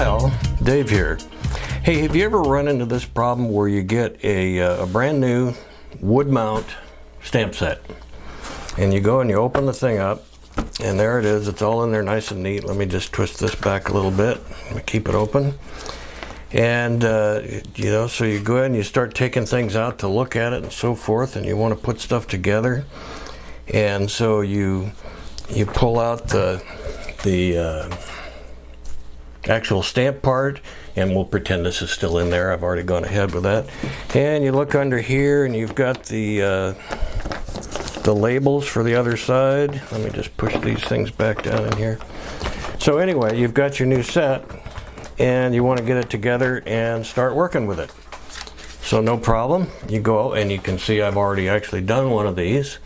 Kyle, Dave here. Hey, have you ever run into this problem where you get a brand new wood mount stamp set and you go and you open the thing up and there it is, it's all in there nice and neat. Let me just twist this back a little bit, keep it open. And you know, so you go ahead and you start taking things out to look at it and so forth, and you want to put stuff together. And so you pull out the actual stamp part, and we'll pretend this is still in there. I've already gone ahead with that. And you look under here and you've got the labels for the other side. Let me just push these things back down in here. So anyway, you've got your new set and you want to get it together and start working with it. So no problem. You go and you can see I've already actually done one of these.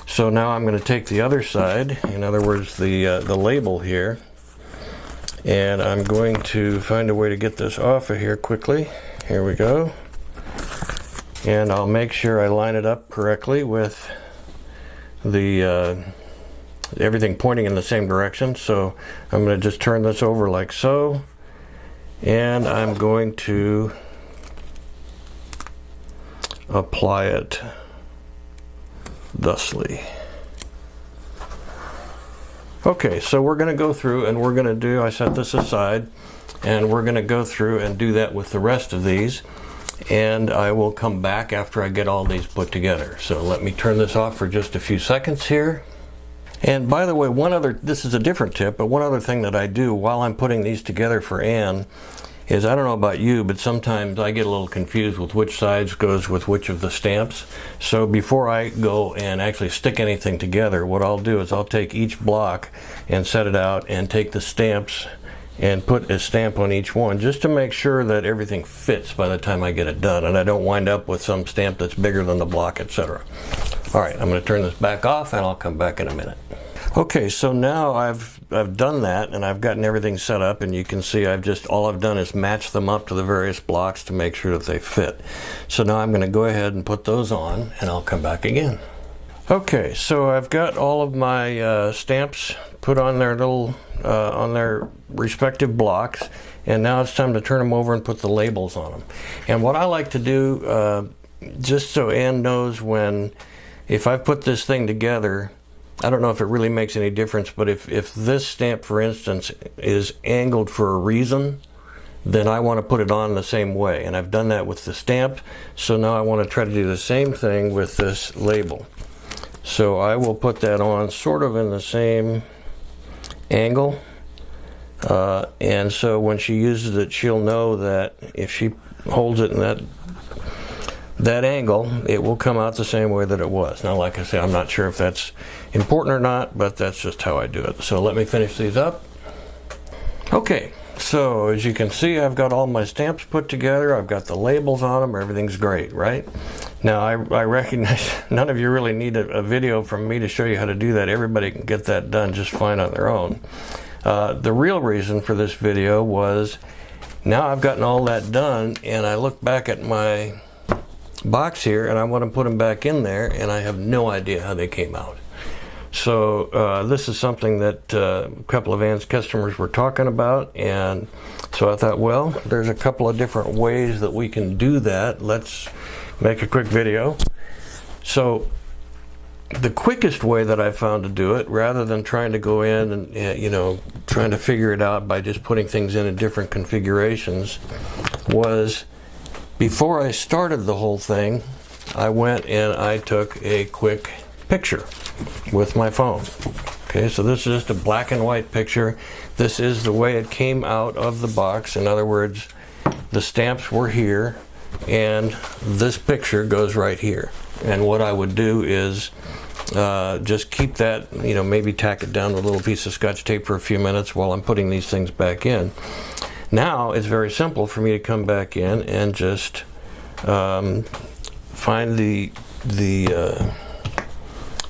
So now I'm going to take the other side, in other words the label here, and I'm going to find a way to get this off of here quickly. Here we go. And I'll make sure I line it up correctly with the everything pointing in the same direction. So I'm going to just turn this over like so, and I'm going to apply it thusly. Okay, so we're going to go through and we're going to do, I set this aside, and we're going to go through and do that with the rest of these, and I will come back after I get all these put together. So let me turn this off for just a few seconds here. And by the way, this is a different tip, but one other thing that I do while I'm putting these together for Anne is, I don't know about you, but sometimes I get a little confused with which sides goes with which of the stamps. So before I go and actually stick anything together, what I'll do is I'll take each block and set it out and take the stamps and put a stamp on each one, just to make sure that everything fits by the time I get it done and I don't wind up with some stamp that's bigger than the block, etc. All right, I'm going to turn this back off and I'll come back in a minute. Okay, so now I've done that and I've gotten everything set up, and you can see all I've done is match them up to the various blocks to make sure that they fit. So now I'm going to go ahead and put those on and I'll come back again. Okay, so I've got all of my stamps put on their little on their respective blocks, and now it's time to turn them over and put the labels on them. And what I like to do, just so Anne knows if I put this thing together, I don't know if it really makes any difference, but if this stamp, for instance, is angled for a reason, then I want to put it on the same way. And I've done that with the stamp, so now I want to try to do the same thing with this label. So I will put that on sort of in the same angle. And so when she uses it, she'll know that if she holds it in that angle, it will come out the same way that it was. Now, like I say, I'm not sure if that's important or not, but that's just how I do it. So let me finish these up. Okay, so as you can see, I've got all my stamps put together. I've got the labels on them. Everything's great, right? Now, I recognize none of you really need a video from me to show you how to do that. Everybody can get that done just fine on their own. The real reason for this video was, now I've gotten all that done, and I look back at my box here and I want to put them back in there, and I have no idea how they came out. So this is something that a couple of Anne's customers were talking about, and so I thought, well, there's a couple of different ways that we can do that. Let's make a quick video. So the quickest way that I found to do it, rather than trying to go in and trying to figure it out by just putting things in different configurations, was before I started the whole thing, I went and I took a quick picture with my phone. Okay, so this is just a black and white picture. This is the way it came out of the box. In other words, the stamps were here and this picture goes right here. And what I would do is just keep that, maybe tack it down with a little piece of Scotch tape for a few minutes while I'm putting these things back in. Now it's very simple for me to come back in and just find the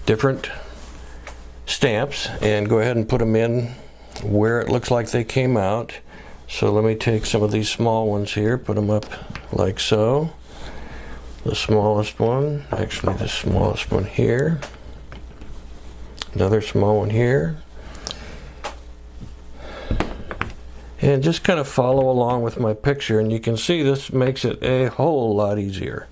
different stamps and go ahead and put them in where it looks like they came out. So let me take some of these small ones here, put them up like so. The smallest one, actually the smallest one here. Another small one here. and just kind of follow along with my picture, and you can see this makes it a whole lot easier.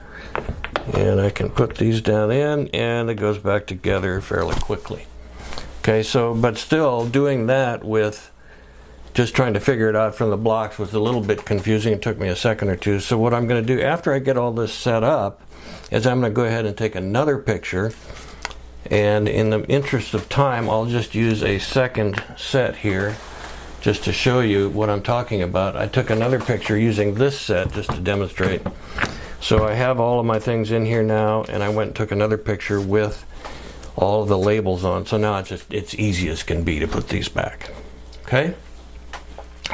And I can put these down in, and it goes back together fairly quickly. Okay, so but still doing that with just trying to figure it out from the blocks was a little bit confusing. It took me a second or two. So what I'm going to do after I get all this set up is I'm going to go ahead and take another picture, and in the interest of time I'll just use a second set here just to show you what I'm talking about. I took another picture using this set just to demonstrate. So I have all of my things in here now, and I went and took another picture with all of the labels on. So now it's easy as can be to put these back. Okay?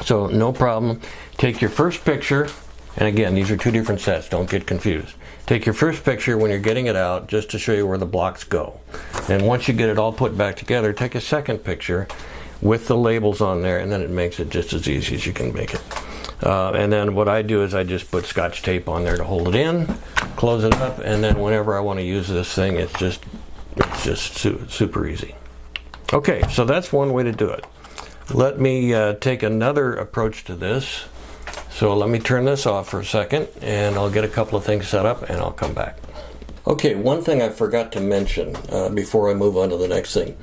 So no problem. Take your first picture, and again, these are two different sets, don't get confused. Take your first picture when you're getting it out just to show you where the blocks go. And once you get it all put back together, take a second picture with the labels on there, and then it makes it just as easy as you can make it. And then what I do is I just put Scotch tape on there to hold it in, close it up, and then whenever I want to use this thing, it's just super easy. Okay, so that's one way to do it. Let me take another approach to this. So let me turn this off for a second, and I'll get a couple of things set up, and I'll come back. Okay, one thing I forgot to mention before I move on to the next thing.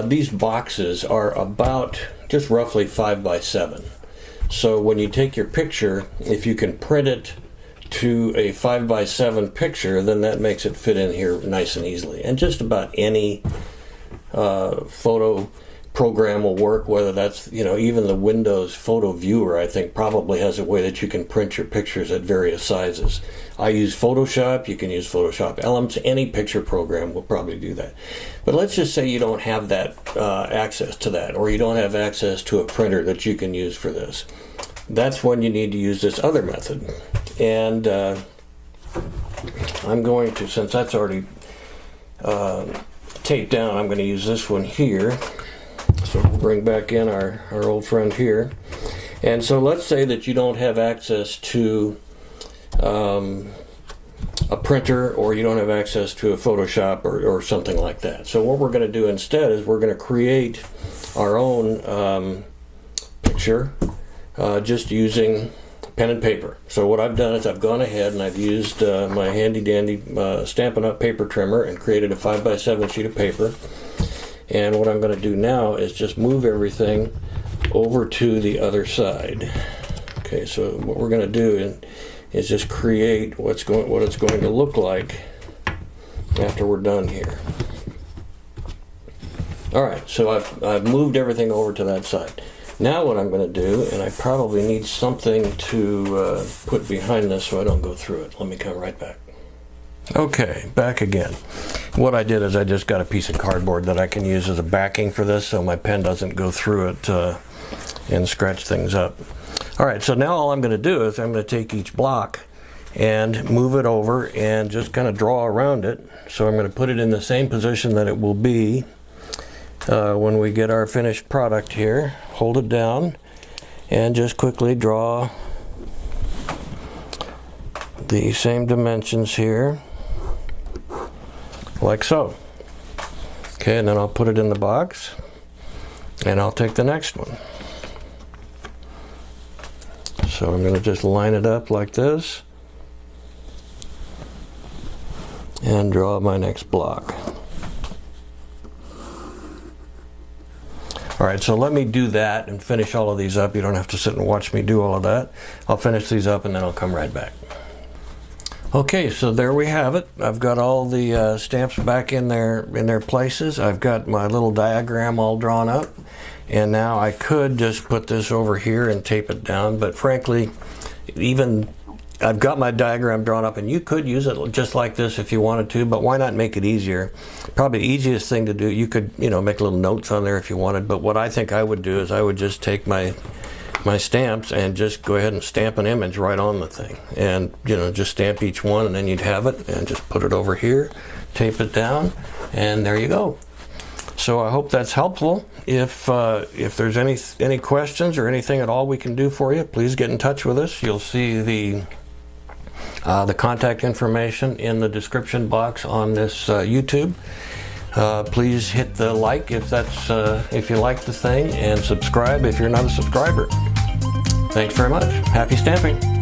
These boxes are about just roughly 5 by 7. So when you take your picture, if you can print it to a 5 by 7 picture, then that makes it fit in here nice and easily. And just about any photo program will work, whether that's, even the Windows photo viewer, I think, probably has a way that you can print your pictures at various sizes. I use Photoshop. You can use Photoshop Elements. Any picture program will probably do that. But let's just say you don't have that access to that, or you don't have access to a printer that you can use for this. That's when you need to use this other method. And I'm going to, since that's already taped down, I'm going to use this one here. So we'll bring back in our old friend here. And so let's say that you don't have access to a printer, or you don't have access to a Photoshop or something like that. So what we're going to do instead is we're going to create our own picture just using pen and paper. So what I've done is I've gone ahead and I've used my handy dandy Stampin' Up! Paper trimmer and created a 5 by 7 sheet of paper. And what I'm going to do now is just move everything over to the other side. Okay, so what we're going to do is just create what it's going to look like after we're done here. All right, so I've moved everything over to that side. Now what I'm going to do, and I probably need something to put behind this so I don't go through it. Let me come right back. Okay, back again. What I did is I just got a piece of cardboard that I can use as a backing for this so my pen doesn't go through it and scratch things up. All right, so now all I'm going to do is I'm going to take each block and move it over and just kind of draw around it. So I'm going to put it in the same position that it will be when we get our finished product here. Hold it down and just quickly draw the same dimensions here, like so. Okay, and then I'll put it in the box, and I'll take the next one. So I'm going to just line it up like this and draw my next block. All right, so let me do that and finish all of these up. You don't have to sit and watch me do all of that. I'll finish these up and then I'll come right back. Okay, so there we have it. I've got all the stamps back in their places. I've got my little diagram all drawn up, and now I could just put this over here and tape it down, but frankly, even I've got my diagram drawn up, and you could use it just like this if you wanted to, but why not make it easier? Probably the easiest thing to do, you could make little notes on there if you wanted, but what I think I would do is I would just take my stamps and just go ahead and stamp an image right on the thing, and just stamp each one, and then you'd have it, and just put it over here, tape it down, and there you go. So I hope that's helpful. If there's any questions or anything at all we can do for you, please get in touch with us. You'll see the contact information in the description box on this YouTube. Please hit the like if you like the thing, and subscribe if you're not a subscriber. Thanks very much. Happy stamping.